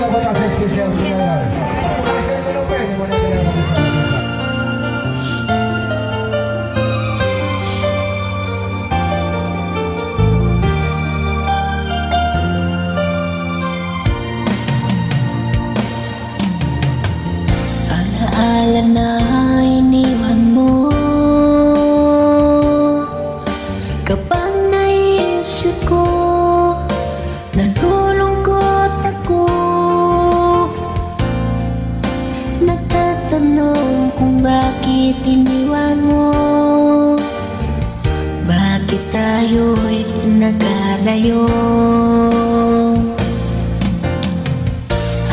napunta sa special funeral. Kasi ito lang pa, hindi mo na kailangan mag-isa. Alaala na iniwan mo kapag naisip ko, nalulungkot ako. Nagtatanong kung bakit iniwan mo, bakit tayo'y nagkalayo.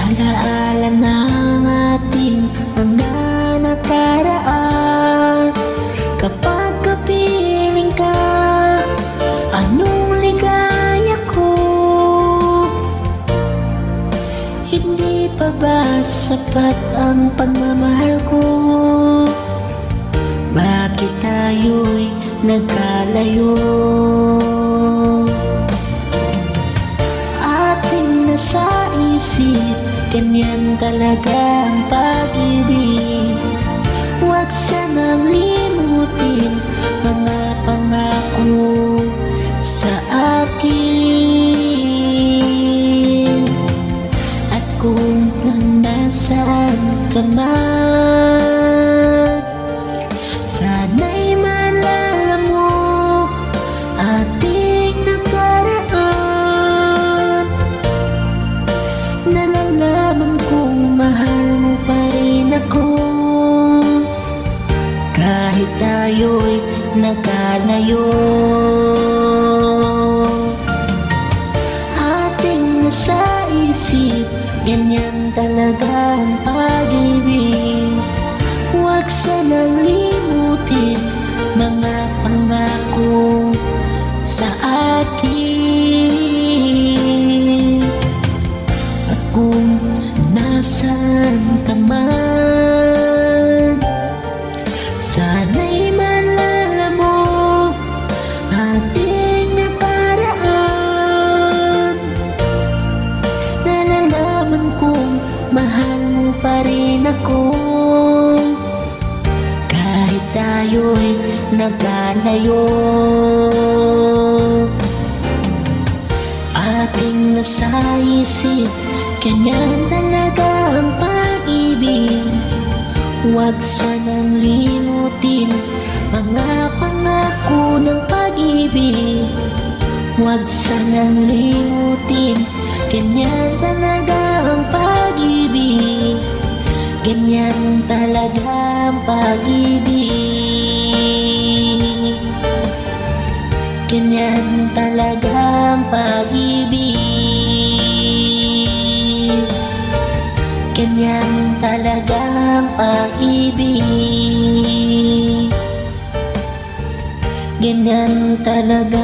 Alaala ng ating mga nakaraan, kapag kapiling ka, anong ligaya ko. Hindi pa ba sapat ang pagmamahal ko? Bakit tayo'y nagkalayo? Ating nasa isip, ganyan talaga ang pag-ibig. Huwag sanang limutin mga pangako sa akin. At kung nasaan ka man, sana'y maalala mo ating nakaraan. Nalalaman kong mahal mo pa rin ako, kahit tayo'y nagkalayo. Ating nasa isip, ganyan talaga ang pag-ibig. Huwag sanang limutin mga pangako sa akin. At kung nasaan ka man, sana'y maalala mo ating nakaraan. Nalalaman kong mahal mo pa rin ako, kahit tayo'y nagkalayo. Ating nasa isip, ganyan talaga ang pag-ibig. Huwag sanang limutin mga pangako ng pag-ibig. Huwag sanang limutin, ganyan talaga ang pag-ibig. Ganyan talaga ang pag-ibig. Ganyan talaga ang pag-ibig. Ganyan talaga ang pag-ibig. Ganyan talaga